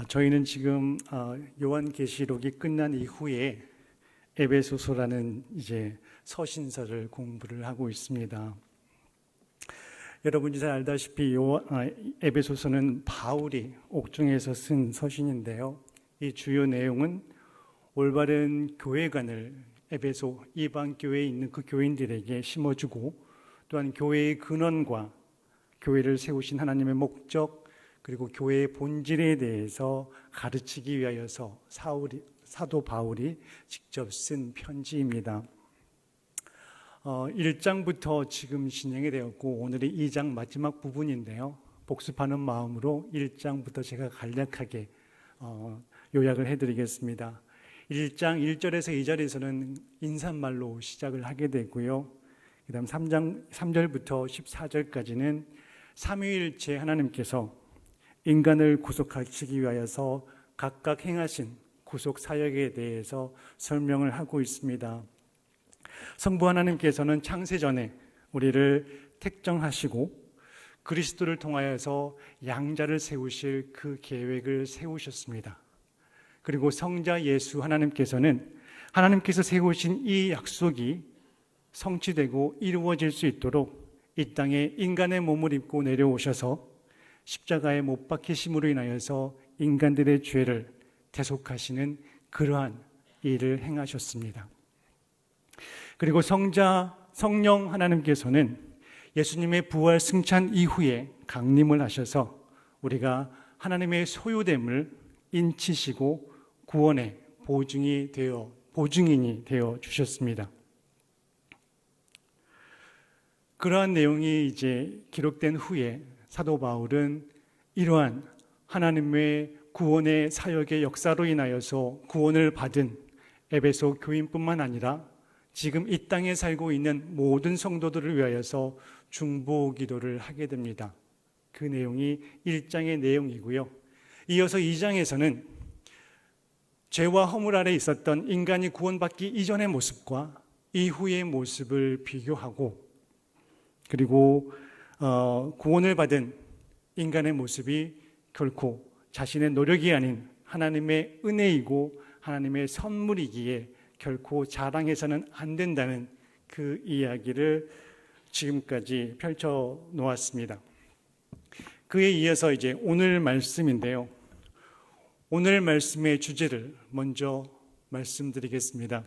저희는 지금 요한계시록이 끝난 이후에 에베소서라는 이제 서신서를 공부를 하고 있습니다. 여러분이 잘 알다시피 에베소서는 바울이 옥중에서 쓴 서신인데요. 이 주요 내용은 올바른 교회관을 에베소 이방 교회에 있는 그 교인들에게 심어주고, 또한 교회의 근원과 교회를 세우신 하나님의 목적, 그리고 교회의 본질에 대해서 가르치기 위하여서 사도 바울이 직접 쓴 편지입니다. 1장부터 지금 진행이 되었고, 오늘이 2장 마지막 부분인데요. 복습하는 마음으로 1장부터 제가 간략하게 요약을 해드리겠습니다. 1장 1절에서 2절에서는 인사말로 시작을 하게 되고요. 그 다음 3절부터 14절까지는 삼위일체 하나님께서 인간을 구속하시기 위하여서 각각 행하신 구속 사역에 대해서 설명을 하고 있습니다. 성부 하나님께서는 창세 전에 우리를 택정하시고 그리스도를 통하여서 양자를 세우실 그 계획을 세우셨습니다. 그리고 성자 예수 하나님께서는 하나님께서 세우신 이 약속이 성취되고 이루어질 수 있도록 이 땅에 인간의 몸을 입고 내려오셔서 십자가에 못 박히심으로 인하여서 인간들의 죄를 대속하시는 그러한 일을 행하셨습니다. 그리고 성령 하나님께서는 예수님의 부활 승천 이후에 강림을 하셔서 우리가 하나님의 소유됨을 인치시고 구원의 보증인이 되어 주셨습니다. 그러한 내용이 이제 기록된 후에 사도 바울은 이러한 하나님의 구원의 사역의 역사로 인하여서 구원을 받은 에베소 교인뿐만 아니라 지금 이 땅에 살고 있는 모든 성도들을 위하여서 중보 기도를 하게 됩니다. 그 내용이 1장의 내용이고요. 이어서 2장에서는 죄와 허물 아래 있었던 인간이 구원받기 이전의 모습과 이후의 모습을 비교하고, 그리고 구원을 받은 인간의 모습이 결코 자신의 노력이 아닌 하나님의 은혜이고 하나님의 선물이기에 결코 자랑해서는 안 된다는 그 이야기를 지금까지 펼쳐 놓았습니다. 그에 이어서 이제 오늘 말씀인데요. 오늘 말씀의 주제를 먼저 말씀드리겠습니다.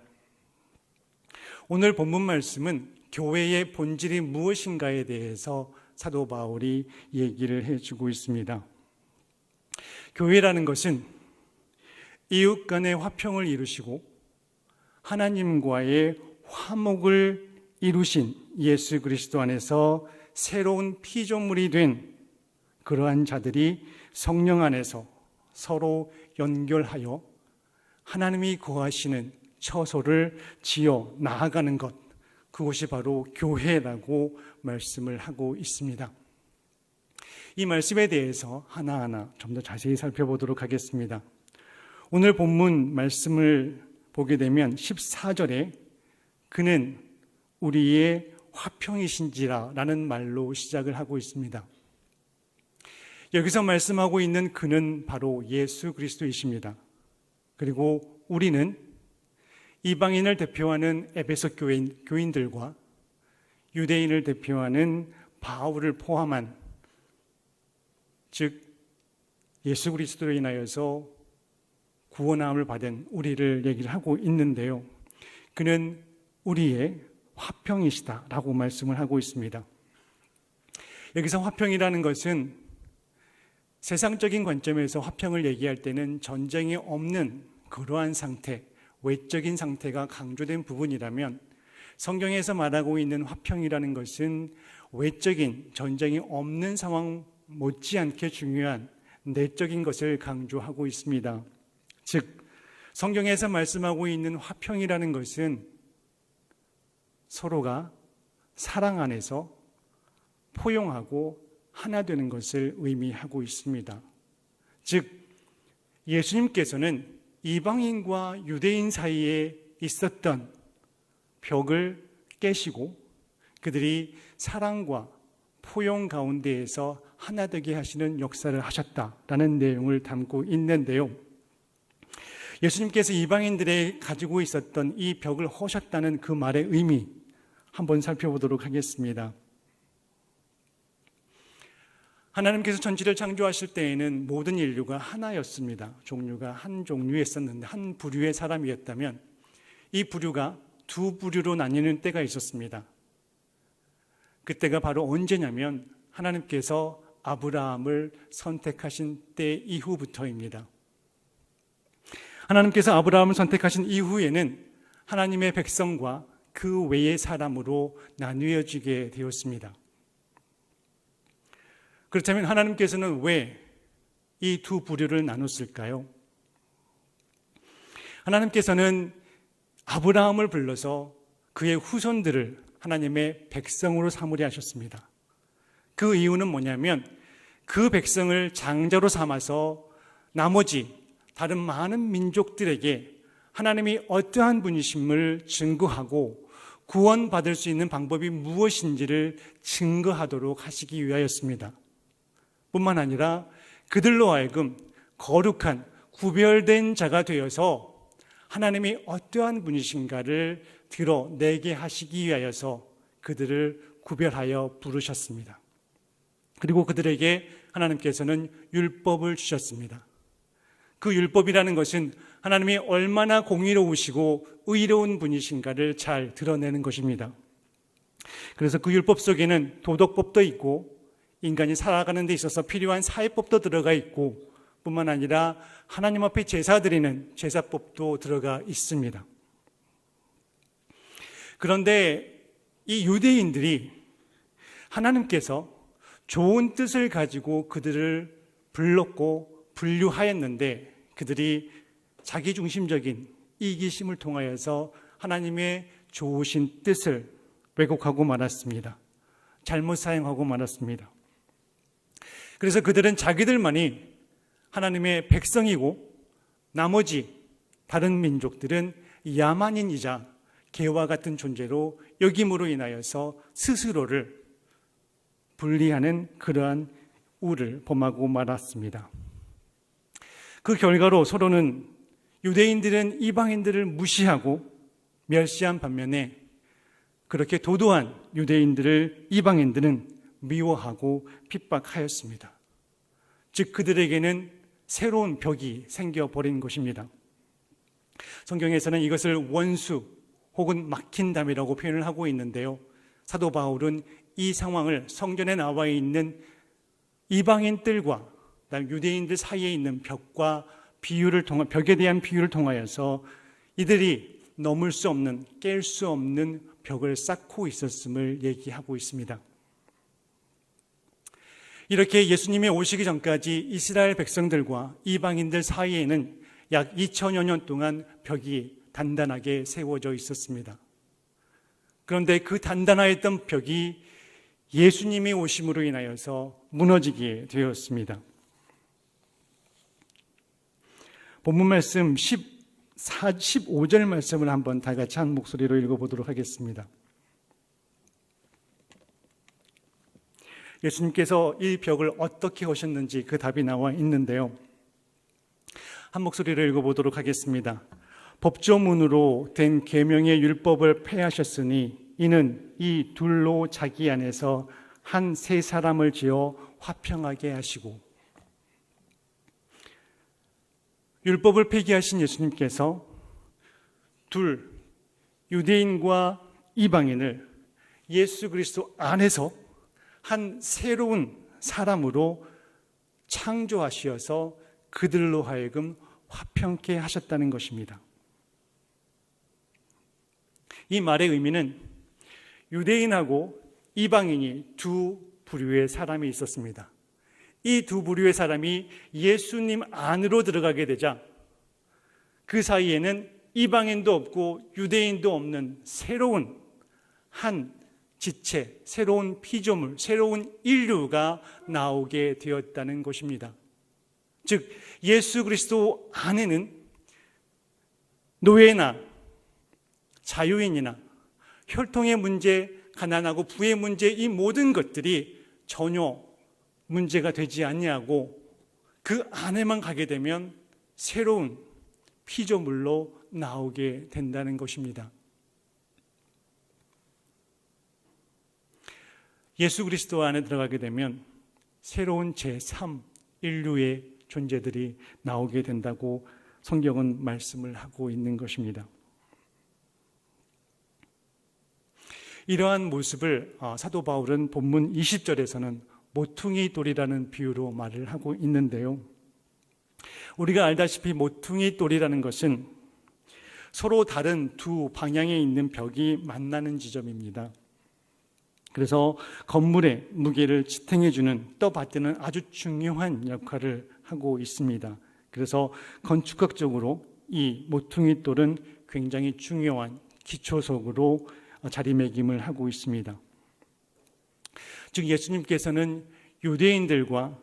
오늘 본문 말씀은 교회의 본질이 무엇인가에 대해서 사도 바울이 얘기를 해주고 있습니다. 교회라는 것은 이웃 간의 화평을 이루시고 하나님과의 화목을 이루신 예수 그리스도 안에서 새로운 피조물이 된 그러한 자들이 성령 안에서 서로 연결하여 하나님이 거하시는 처소를 지어 나아가는 것, 그것이 바로 교회라고 말씀을 하고 있습니다. 이 말씀에 대해서 하나하나 좀 더 자세히 살펴보도록 하겠습니다. 오늘 본문 말씀을 보게 되면 14절에 그는 우리의 화평이신지라 라는 말로 시작을 하고 있습니다. 여기서 말씀하고 있는 그는 바로 예수 그리스도이십니다. 그리고 우리는 이방인을 대표하는 에베소 교인들과 유대인을 대표하는 바울을 포함한, 즉 예수 그리스도로 인하여서 구원함을 받은 우리를 얘기를 하고 있는데요. 그는 우리의 화평이시다라고 말씀을 하고 있습니다. 여기서 화평이라는 것은 세상적인 관점에서 화평을 얘기할 때는 전쟁이 없는 그러한 상태, 외적인 상태가 강조된 부분이라면, 성경에서 말하고 있는 화평이라는 것은 외적인 전쟁이 없는 상황 못지않게 중요한 내적인 것을 강조하고 있습니다. 즉, 성경에서 말씀하고 있는 화평이라는 것은 서로가 사랑 안에서 포용하고 하나 되는 것을 의미하고 있습니다. 즉, 예수님께서는 이방인과 유대인 사이에 있었던 벽을 깨시고 그들이 사랑과 포용 가운데에서 하나 되게 하시는 역사를 하셨다라는 내용을 담고 있는데요. 예수님께서 이방인들이 가지고 있었던 이 벽을 허셨다는 그 말의 의미 한번 살펴보도록 하겠습니다. 하나님께서 천지를 창조하실 때에는 모든 인류가 하나였습니다. 종류가 한 종류였었는데, 한 부류의 사람이었다면 이 부류가 두 부류로 나뉘는 때가 있었습니다. 그때가 바로 언제냐면 하나님께서 아브라함을 선택하신 때 이후부터입니다. 하나님께서 아브라함을 선택하신 이후에는 하나님의 백성과 그 외의 사람으로 나뉘어지게 되었습니다. 그렇다면 하나님께서는 왜 이 두 부류를 나눴을까요? 하나님께서는 아브라함을 불러서 그의 후손들을 하나님의 백성으로 삼으려 하셨습니다. 그 이유는 뭐냐면 그 백성을 장자로 삼아서 나머지 다른 많은 민족들에게 하나님이 어떠한 분이심을 증거하고 구원받을 수 있는 방법이 무엇인지를 증거하도록 하시기 위하였습니다. 뿐만 아니라 그들로 하여금 거룩한 구별된 자가 되어서 하나님이 어떠한 분이신가를 드러내게 하시기 위하여서 그들을 구별하여 부르셨습니다. 그리고 그들에게 하나님께서는 율법을 주셨습니다. 그 율법이라는 것은 하나님이 얼마나 공의로우시고 의로운 분이신가를 잘 드러내는 것입니다. 그래서 그 율법 속에는 도덕법도 있고 인간이 살아가는 데 있어서 필요한 사회법도 들어가 있고 뿐만 아니라 하나님 앞에 제사 드리는 제사법도 들어가 있습니다. 그런데 이 유대인들이 하나님께서 좋은 뜻을 가지고 그들을 불렀고 분류하였는데 그들이 자기중심적인 이기심을 통하여서 하나님의 좋으신 뜻을 왜곡하고 말았습니다. 잘못 사용하고 말았습니다. 그래서 그들은 자기들만이 하나님의 백성이고 나머지 다른 민족들은 야만인이자 개와 같은 존재로 여김으로 인하여서 스스로를 분리하는 그러한 우를 범하고 말았습니다. 그 결과로 서로는 유대인들은 이방인들을 무시하고 멸시한 반면에 그렇게 도도한 유대인들을 이방인들은 미워하고 핍박하였습니다. 즉 그들에게는 새로운 벽이 생겨버린 것입니다. 성경에서는 이것을 원수 혹은 막힌 담이라고 표현을 하고 있는데요. 사도 바울은 이 상황을 성전에 나와 있는 이방인들과 유대인들 사이에 있는 벽에 대한 비유를 통하여서 이들이 넘을 수 없는, 깰 수 없는 벽을 쌓고 있었음을 얘기하고 있습니다. 이렇게 예수님이 오시기 전까지 이스라엘 백성들과 이방인들 사이에는 약 2000여 년 동안 벽이 단단하게 세워져 있었습니다. 그런데 그 단단하였던 벽이 예수님이 오심으로 인하여서 무너지게 되었습니다. 본문 말씀 15절 말씀을 한번 다 같이 한 목소리로 읽어보도록 하겠습니다. 예수님께서 이 벽을 어떻게 하셨는지 그 답이 나와 있는데요. 한 목소리로 읽어보도록 하겠습니다. 법조문으로 된 계명의 율법을 폐하셨으니 이는 이 둘로 자기 안에서 한 세 사람을 지어 화평하게 하시고. 율법을 폐기하신 예수님께서 유대인과 이방인을 예수 그리스도 안에서 한 새로운 사람으로 창조하시어서 그들로 하여금 화평케 하셨다는 것입니다. 이 말의 의미는 유대인하고 이방인이 두 부류의 사람이 있었습니다. 이 두 부류의 사람이 예수님 안으로 들어가게 되자 그 사이에는 이방인도 없고 유대인도 없는 새로운 한 지체, 새로운 피조물, 새로운 인류가 나오게 되었다는 것입니다. 즉 예수 그리스도 안에는 노예나 자유인이나 혈통의 문제, 가난하고 부의 문제, 이 모든 것들이 전혀 문제가 되지 아니하고 그 안에만 가게 되면 새로운 피조물로 나오게 된다는 것입니다. 예수 그리스도 안에 들어가게 되면 새로운 제3 인류의 존재들이 나오게 된다고 성경은 말씀을 하고 있는 것입니다. 이러한 모습을 사도 바울은 본문 20절에서는 모퉁이 돌이라는 비유로 말을 하고 있는데요. 우리가 알다시피 모퉁이 돌이라는 것은 서로 다른 두 방향에 있는 벽이 만나는 지점입니다. 그래서 건물의 무게를 지탱해주는, 떠받드는 아주 중요한 역할을 하고 있습니다. 그래서 건축학적으로 이 모퉁이 돌은 굉장히 중요한 기초석으로 자리매김을 하고 있습니다. 즉 예수님께서는 유대인들과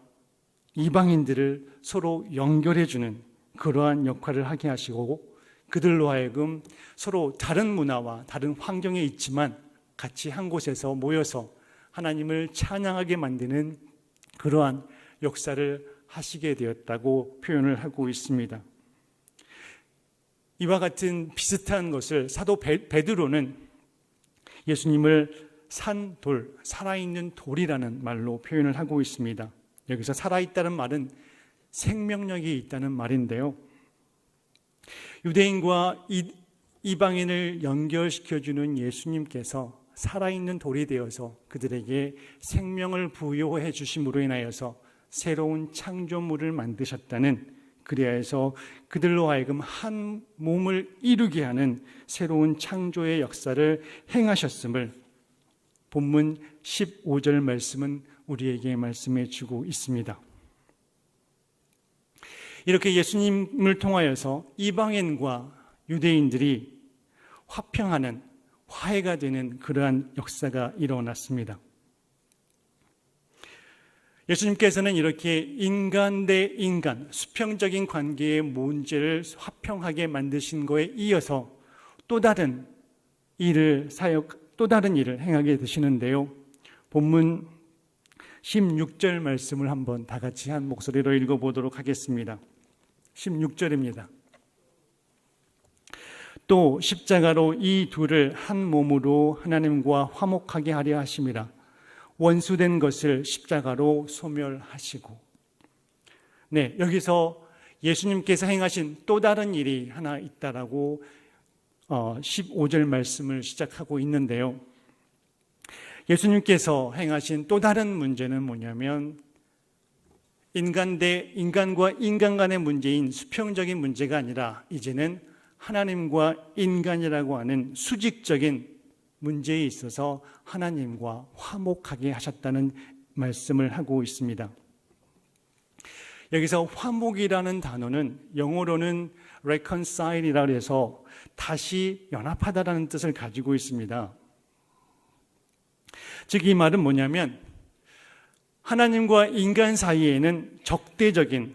이방인들을 서로 연결해주는 그러한 역할을 하게 하시고 그들로 하여금 서로 다른 문화와 다른 환경에 있지만 같이 한 곳에서 모여서 하나님을 찬양하게 만드는 그러한 역사를 하시게 되었다고 표현을 하고 있습니다. 이와 같은 비슷한 것을 사도 베드로는 예수님을 산돌, 살아있는 돌이라는 말로 표현을 하고 있습니다. 여기서 살아있다는 말은 생명력이 있다는 말인데요. 유대인과 이방인을 연결시켜주는 예수님께서 살아있는 돌이 되어서 그들에게 생명을 부여해 주심으로 인하여서 새로운 창조물을 만드셨다는, 그리하여서 그들로 하여금 한 몸을 이루게 하는 새로운 창조의 역사를 행하셨음을 본문 15절 말씀은 우리에게 말씀해 주고 있습니다. 이렇게 예수님을 통하여서 이방인과 유대인들이 화평하는, 화해가 되는 그러한 역사가 일어났습니다. 예수님께서는 이렇게 인간 대 인간, 수평적인 관계의 문제를 화평하게 만드신 거에 이어서 또 다른 일을 행하게 되시는데요. 본문 16절 말씀을 한번 다 같이 한 목소리로 읽어보도록 하겠습니다. 16절입니다. 또 십자가로 이 둘을 한 몸으로 하나님과 화목하게 하려 하심이라. 원수된 것을 십자가로 소멸하시고. 네, 여기서 예수님께서 행하신 또 다른 일이 하나 있다라고 15절 말씀을 시작하고 있는데요. 예수님께서 행하신 또 다른 문제는 뭐냐면 인간과 인간 간의 문제인 수평적인 문제가 아니라 이제는 하나님과 인간이라고 하는 수직적인 문제에 있어서 하나님과 화목하게 하셨다는 말씀을 하고 있습니다. 여기서 화목이라는 단어는 영어로는 reconcile이라고 해서 다시 연합하다라는 뜻을 가지고 있습니다. 즉 이 말은 뭐냐면 하나님과 인간 사이에는 적대적인,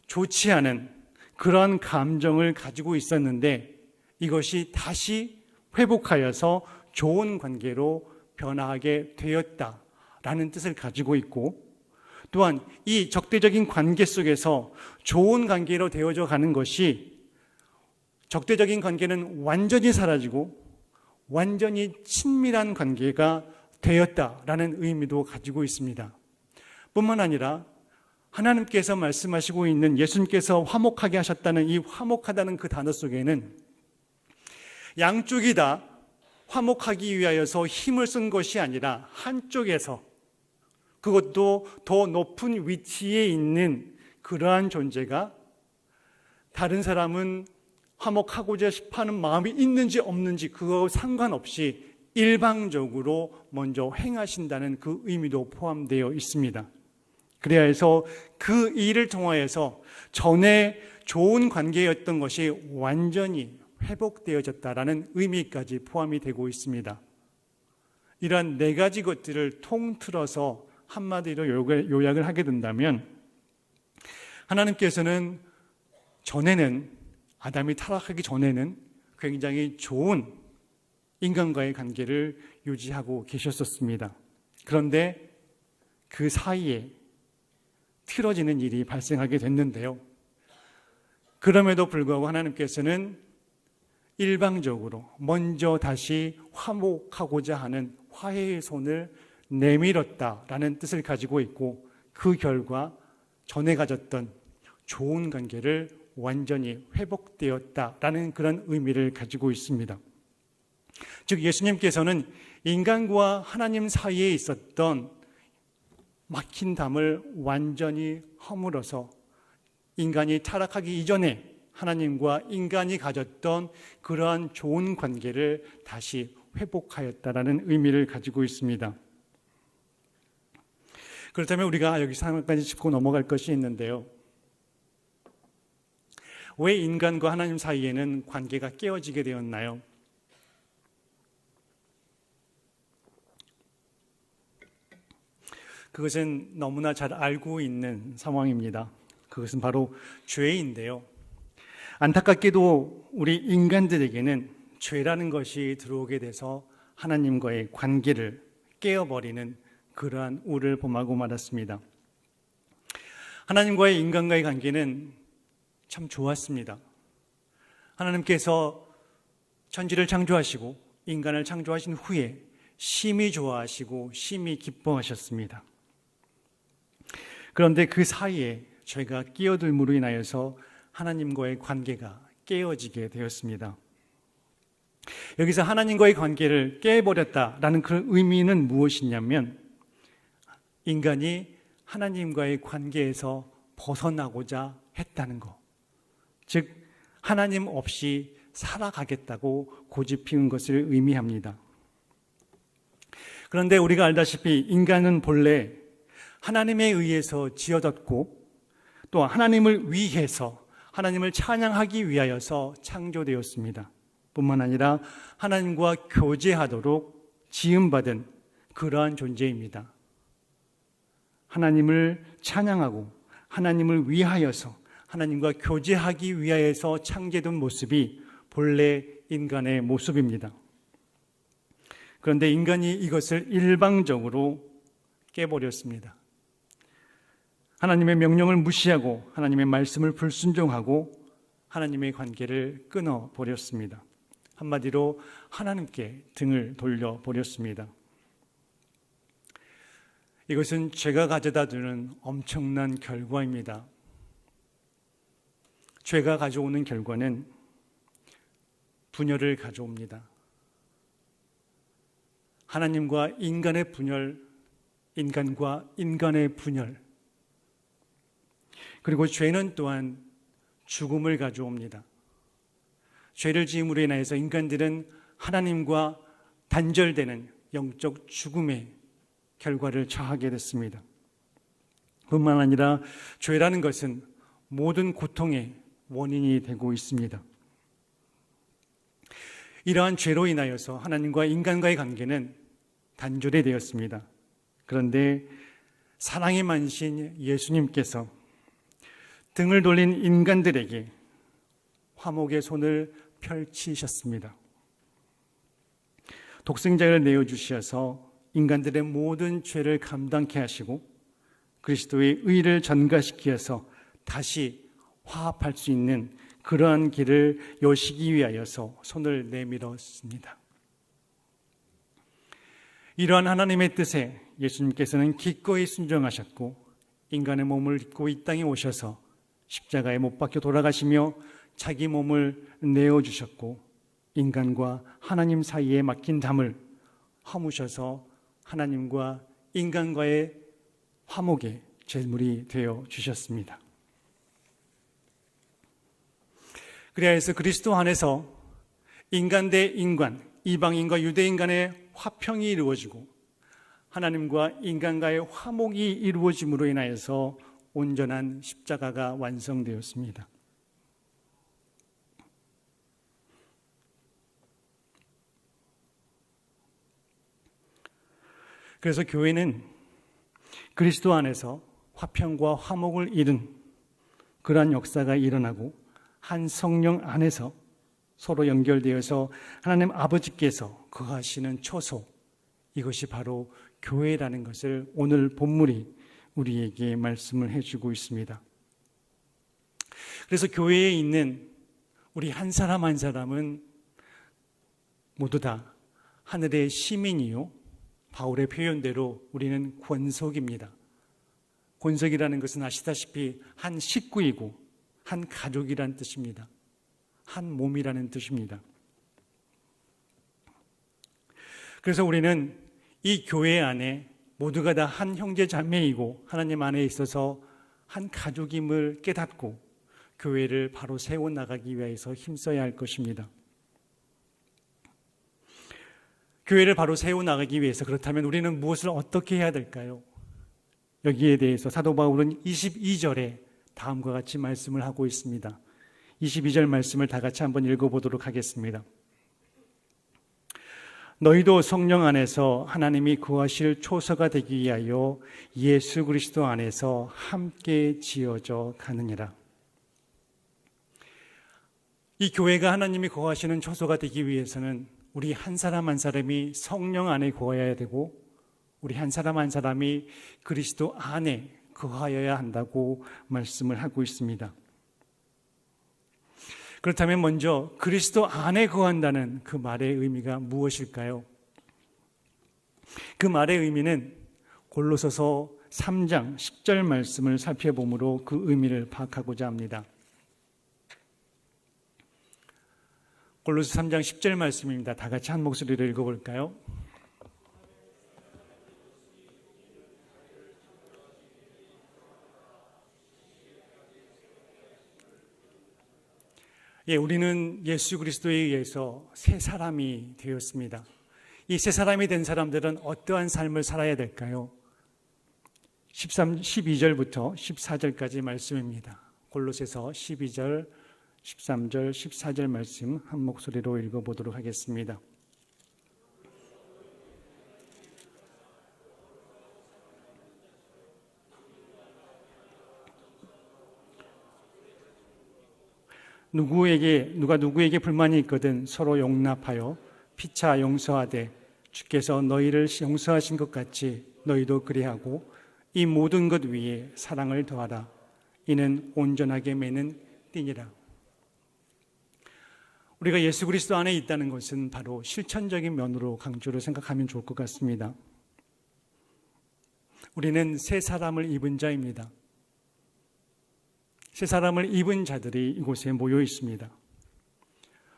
좋지 않은 그러한 감정을 가지고 있었는데 이것이 다시 회복하여서 좋은 관계로 변화하게 되었다라는 뜻을 가지고 있고, 또한 이 적대적인 관계 속에서 좋은 관계로 되어져 가는 것이, 적대적인 관계는 완전히 사라지고 완전히 친밀한 관계가 되었다라는 의미도 가지고 있습니다. 뿐만 아니라 하나님께서 말씀하시고 있는, 예수님께서 화목하게 하셨다는 이 화목하다는 그 단어 속에는 양쪽이 다 화목하기 위하여서 힘을 쓴 것이 아니라 한쪽에서, 그것도 더 높은 위치에 있는 그러한 존재가 다른 사람은 화목하고자 싶어하는 마음이 있는지 없는지 그거 상관없이 일방적으로 먼저 행하신다는 그 의미도 포함되어 있습니다. 그래야 해서 그 일을 통하여서 전에 좋은 관계였던 것이 완전히 회복되어졌다라는 의미까지 포함이 되고 있습니다. 이러한 네 가지 것들을 통틀어서 한마디로 요약을 하게 된다면, 하나님께서는 전에는, 아담이 타락하기 전에는 굉장히 좋은 인간과의 관계를 유지하고 계셨었습니다. 그런데 그 사이에 틀어지는 일이 발생하게 됐는데요. 그럼에도 불구하고 하나님께서는 일방적으로 먼저 다시 화목하고자 하는 화해의 손을 내밀었다라는 뜻을 가지고 있고, 그 결과 전에 가졌던 좋은 관계를 완전히 회복되었다라는 그런 의미를 가지고 있습니다. 즉 예수님께서는 인간과 하나님 사이에 있었던 막힌 담을 완전히 허물어서 인간이 타락하기 이전에 하나님과 인간이 가졌던 그러한 좋은 관계를 다시 회복하였다라는 의미를 가지고 있습니다. 그렇다면 우리가 여기서 한 가지 짚고 넘어갈 것이 있는데요. 왜 인간과 하나님 사이에는 관계가 깨어지게 되었나요? 그것은 너무나 잘 알고 있는 상황입니다. 그것은 바로 죄인데요. 안타깝게도 우리 인간들에게는 죄라는 것이 들어오게 돼서 하나님과의 관계를 깨어버리는 그러한 우를 범하고 말았습니다. 하나님과의 인간과의 관계는 참 좋았습니다. 하나님께서 천지를 창조하시고 인간을 창조하신 후에 심히 좋아하시고 심히 기뻐하셨습니다. 그런데 그 사이에 죄가 끼어들므로 인하여서 하나님과의 관계가 깨어지게 되었습니다. 여기서 하나님과의 관계를 깨버렸다라는 그 의미는 무엇이냐면, 인간이 하나님과의 관계에서 벗어나고자 했다는 것, 즉 하나님 없이 살아가겠다고 고집피운 것을 의미합니다. 그런데 우리가 알다시피 인간은 본래 하나님에 의해서 지어졌고 또 하나님을 위해서, 하나님을 찬양하기 위하여서 창조되었습니다. 뿐만 아니라 하나님과 교제하도록 지음받은 그러한 존재입니다. 하나님을 찬양하고 하나님을 위하여서 하나님과 교제하기 위하여서 창조된 모습이 본래 인간의 모습입니다. 그런데 인간이 이것을 일방적으로 깨버렸습니다. 하나님의 명령을 무시하고 하나님의 말씀을 불순종하고 하나님의 관계를 끊어버렸습니다. 한마디로 하나님께 등을 돌려버렸습니다. 이것은 죄가 가져다 주는 엄청난 결과입니다. 죄가 가져오는 결과는 분열을 가져옵니다. 하나님과 인간의 분열, 인간과 인간의 분열, 그리고 죄는 또한 죽음을 가져옵니다. 죄를 지음으로 인하여서 인간들은 하나님과 단절되는 영적 죽음의 결과를 처하게 됐습니다. 뿐만 아니라 죄라는 것은 모든 고통의 원인이 되고 있습니다. 이러한 죄로 인하여서 하나님과 인간과의 관계는 단절이 되었습니다. 그런데 사랑의 만신 예수님께서 등을 돌린 인간들에게 화목의 손을 펼치셨습니다. 독생자를 내어주셔서 인간들의 모든 죄를 감당케 하시고 그리스도의 의를 전가시키어서 다시 화합할 수 있는 그러한 길을 여시기 위하여서 손을 내밀었습니다. 이러한 하나님의 뜻에 예수님께서는 기꺼이 순종하셨고 인간의 몸을 입고 이 땅에 오셔서 십자가에 못 박혀 돌아가시며 자기 몸을 내어주셨고 인간과 하나님 사이에 막힌 담을 허무셔서 하나님과 인간과의 화목의 제물이 되어 주셨습니다. 그래서 그리스도 안에서 인간 대 인간, 이방인과 유대인 간의 화평이 이루어지고 하나님과 인간과의 화목이 이루어짐으로 인하여서 온전한 십자가가 완성되었습니다. 그래서 교회는 그리스도 안에서 화평과 화목을 이룬 그러한 역사가 일어나고 한 성령 안에서 서로 연결되어서 하나님 아버지께서 거하시는 초소, 이것이 바로 교회라는 것을 오늘 본문이 우리에게 말씀을 해주고 있습니다. 그래서 교회에 있는 우리 한 사람 한 사람은 모두 다 하늘의 시민이요, 바울의 표현대로 우리는 권속입니다. 권속이라는 것은 아시다시피 한 식구이고 한 가족이라는 뜻입니다. 한 몸이라는 뜻입니다. 그래서 우리는 이 교회 안에 모두가 다 한 형제 자매이고 하나님 안에 있어서 한 가족임을 깨닫고 교회를 바로 세워나가기 위해서 힘써야 할 것입니다. 교회를 바로 세워나가기 위해서 그렇다면 우리는 무엇을 어떻게 해야 될까요? 여기에 대해서 사도 바울은 22절에 다음과 같이 말씀을 하고 있습니다. 22절 말씀을 다 같이 한번 읽어보도록 하겠습니다. 너희도 성령 안에서 하나님이 거하실 초소가 되기 위하여 예수 그리스도 안에서 함께 지어져 가느니라. 이 교회가 하나님이 거하시는 초소가 되기 위해서는 우리 한 사람 한 사람이 성령 안에 거해야 되고 우리 한 사람 한 사람이 그리스도 안에 거하여야 한다고 말씀을 하고 있습니다. 그렇다면 먼저 그리스도 안에 거한다는 그 말의 의미가 무엇일까요? 그 말의 의미는 골로새서 3장 10절 말씀을 살펴보므로 그 의미를 파악하고자 합니다. 골로새 3장 10절 말씀입니다. 다 같이 한 목소리로 읽어볼까요? 우리는 예수 그리스도에 의해서 새 사람이 되었습니다. 이 새 사람이 된 사람들은 어떠한 삶을 살아야 될까요? 12절부터 14절까지 말씀입니다. 골로새서 12절, 13절, 14절 말씀 한 목소리로 읽어보도록 하겠습니다. 누가 누구에게 불만이 있거든 서로 용납하여 피차 용서하되 주께서 너희를 용서하신 것 같이 너희도 그리하고 이 모든 것 위에 사랑을 더하라. 이는 온전하게 매는 띠니라. 우리가 예수 그리스도 안에 있다는 것은 바로 실천적인 면으로 강조를 생각하면 좋을 것 같습니다. 우리는 새 사람을 입은 자입니다. 새 사람을 입은 자들이 이곳에 모여 있습니다.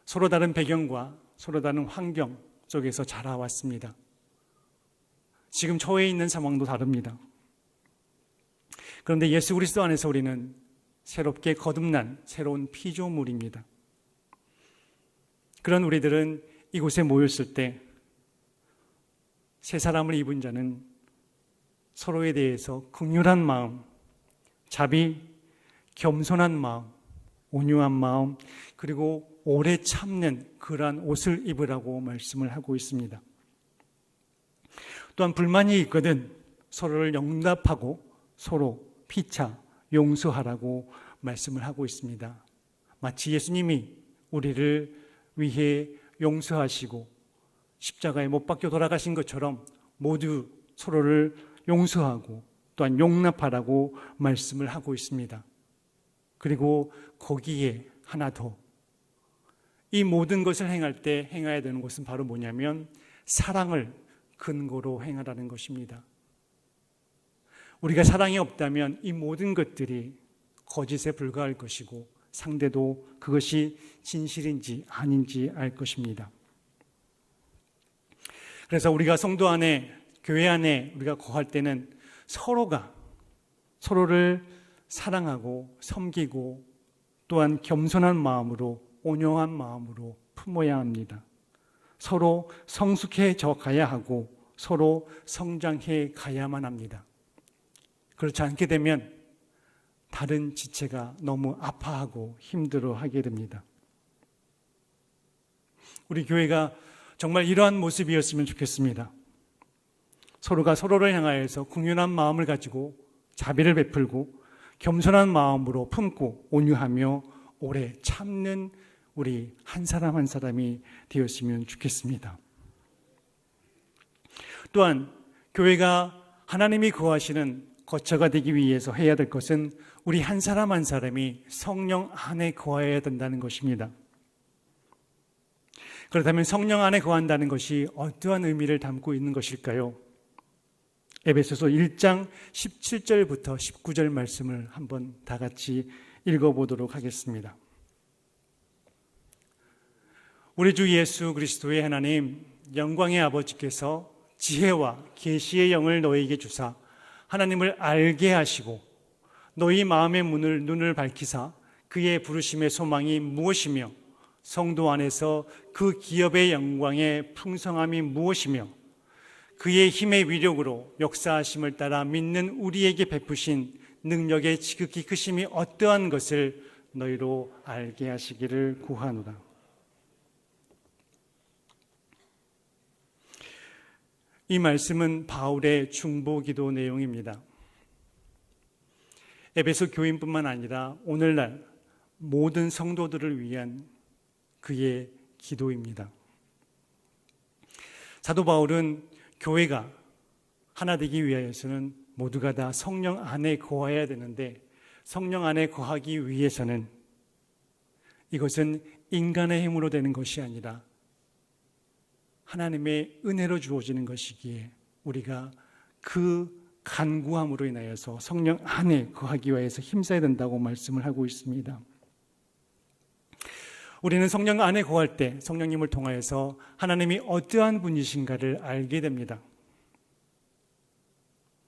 서로 다른 배경과 서로 다른 환경 속에서 자라왔습니다. 지금 처해 있는 상황도 다릅니다. 그런데 예수 그리스도 안에서 우리는 새롭게 거듭난 새로운 피조물입니다. 그런 우리들은 이곳에 모였을 때 새 사람을 입은 자는 서로에 대해서 긍휼한 마음, 자비, 겸손한 마음, 온유한 마음, 그리고 오래 참는 그러한 옷을 입으라고 말씀을 하고 있습니다. 또한 불만이 있거든 서로를 용납하고 서로 피차 용서하라고 말씀을 하고 있습니다. 마치 예수님이 우리를 위해 용서하시고 십자가에 못 박혀 돌아가신 것처럼 모두 서로를 용서하고 또한 용납하라고 말씀을 하고 있습니다. 그리고 거기에 하나 더, 이 모든 것을 행할 때 행해야 되는 것은 바로 뭐냐면 사랑을 근거로 행하라는 것입니다. 우리가 사랑이 없다면 이 모든 것들이 거짓에 불과할 것이고 상대도 그것이 진실인지 아닌지 알 것입니다. 그래서 우리가 성도 안에, 교회 안에 우리가 거할 때는 서로가 서로를 사랑하고 섬기고 또한 겸손한 마음으로, 온유한 마음으로 품어야 합니다. 서로 성숙해져 가야 하고 서로 성장해 가야만 합니다. 그렇지 않게 되면 다른 지체가 너무 아파하고 힘들어하게 됩니다. 우리 교회가 정말 이러한 모습이었으면 좋겠습니다. 서로가 서로를 향하여서 긍휼한 마음을 가지고 자비를 베풀고 겸손한 마음으로 품고 온유하며 오래 참는 우리 한 사람 한 사람이 되었으면 좋겠습니다. 또한 교회가 하나님이 거하시는 거처가 되기 위해서 해야 될 것은 우리 한 사람 한 사람이 성령 안에 거해야 된다는 것입니다. 그렇다면 성령 안에 거한다는 것이 어떠한 의미를 담고 있는 것일까요? 에베소서 1장 17절부터 19절 말씀을 한번 다 같이 읽어보도록 하겠습니다. 우리 주 예수 그리스도의 하나님 영광의 아버지께서 지혜와 계시의 영을 너희에게 주사 하나님을 알게 하시고 너희 마음의 눈을 밝히사 그의 부르심의 소망이 무엇이며 성도 안에서 그 기업의 영광의 풍성함이 무엇이며 그의 힘의 위력으로 역사하심을 따라 믿는 우리에게 베푸신 능력의 지극히 크심이 어떠한 것을 너희로 알게 하시기를 구하노라. 이 말씀은 바울의 중보기도 내용입니다. 에베소 교인뿐만 아니라 오늘날 모든 성도들을 위한 그의 기도입니다. 사도 바울은 교회가 하나 되기 위하여서는 모두가 다 성령 안에 거해야 되는데 성령 안에 거하기 위해서는 이것은 인간의 힘으로 되는 것이 아니라 하나님의 은혜로 주어지는 것이기에 우리가 그 간구함으로 인하여서 성령 안에 거하기 위해서 힘써야 된다고 말씀을 하고 있습니다. 우리는 성령 안에 거할 때 성령님을 통하여서 하나님이 어떠한 분이신가를 알게 됩니다.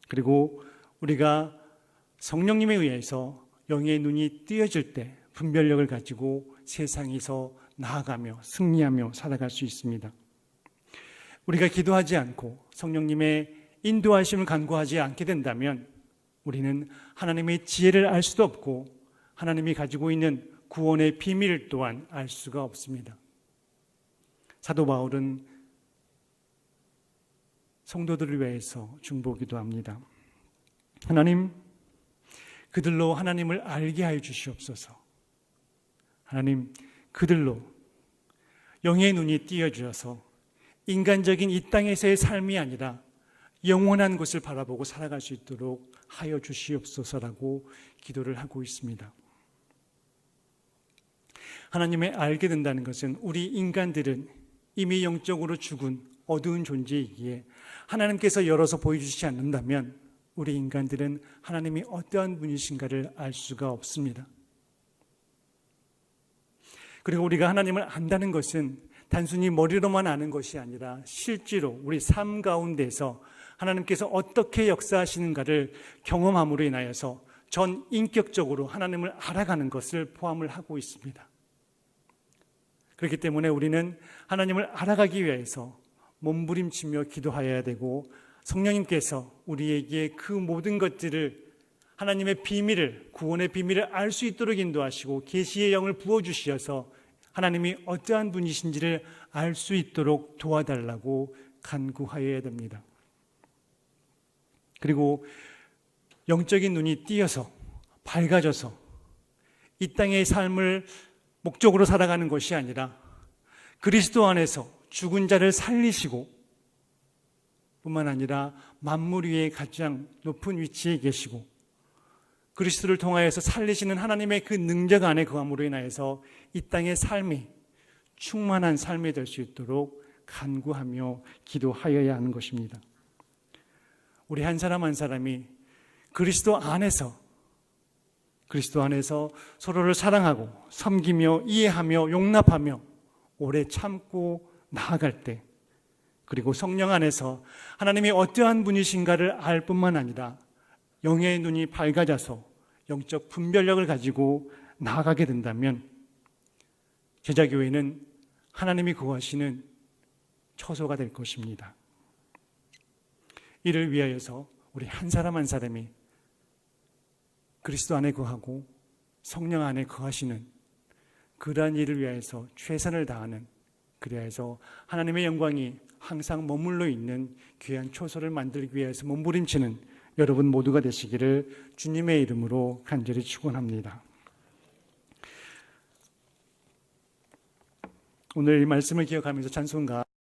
그리고 우리가 성령님에 의해서 영의 눈이 띄어질 때 분별력을 가지고 세상에서 나아가며 승리하며 살아갈 수 있습니다. 우리가 기도하지 않고 성령님의 인도하심을 간구하지 않게 된다면 우리는 하나님의 지혜를 알 수도 없고 하나님이 가지고 있는 구원의 비밀 또한 알 수가 없습니다. 사도 바울은 성도들을 위해서 중보기도 합니다. 하나님, 그들로 하나님을 알게 하여 주시옵소서. 하나님, 그들로 영의 눈이 띄어주셔서 인간적인 이 땅에서의 삶이 아니라 영원한 곳을 바라보고 살아갈 수 있도록 하여 주시옵소서라고 기도를 하고 있습니다. 하나님을 알게 된다는 것은 우리 인간들은 이미 영적으로 죽은 어두운 존재이기에 하나님께서 열어서 보여주시지 않는다면 우리 인간들은 하나님이 어떠한 분이신가를 알 수가 없습니다. 그리고 우리가 하나님을 안다는 것은 단순히 머리로만 아는 것이 아니라 실제로 우리 삶 가운데서 하나님께서 어떻게 역사하시는가를 경험함으로 인하여서 전 인격적으로 하나님을 알아가는 것을 포함을 하고 있습니다. 그렇기 때문에 우리는 하나님을 알아가기 위해서 몸부림치며 기도해야 되고 성령님께서 우리에게 그 모든 것들을 하나님의 비밀을, 구원의 비밀을 알 수 있도록 인도하시고 계시의 영을 부어주시어서 하나님이 어떠한 분이신지를 알 수 있도록 도와달라고 간구하여야 됩니다. 그리고 영적인 눈이 띄어서 밝아져서 이 땅의 삶을 목적으로 살아가는 것이 아니라 그리스도 안에서 죽은 자를 살리시고 뿐만 아니라 만물 위에 가장 높은 위치에 계시고 그리스도를 통하여서 살리시는 하나님의 그 능력 안에 거함으로 인하여서 이 땅의 삶이 충만한 삶이 될 수 있도록 간구하며 기도하여야 하는 것입니다. 우리 한 사람 한 사람이 그리스도 안에서 서로를 사랑하고 섬기며 이해하며 용납하며 오래 참고 나아갈 때, 그리고 성령 안에서 하나님이 어떠한 분이신가를 알 뿐만 아니라 영의 눈이 밝아져서 영적 분별력을 가지고 나아가게 된다면 제자교회는 하나님이 거하시는 처소가 될 것입니다. 이를 위하여서 우리 한 사람 한 사람이 그리스도 안에 거하고 성령 안에 거하시는 그러한 일을 위하여서 최선을 다하는, 그리하여서 하나님의 영광이 항상 머물러 있는 귀한 초소를 만들기 위해서 몸부림치는 여러분 모두가 되시기를 주님의 이름으로 간절히 축원합니다. 오늘 이 말씀을 기억하면서 찬송가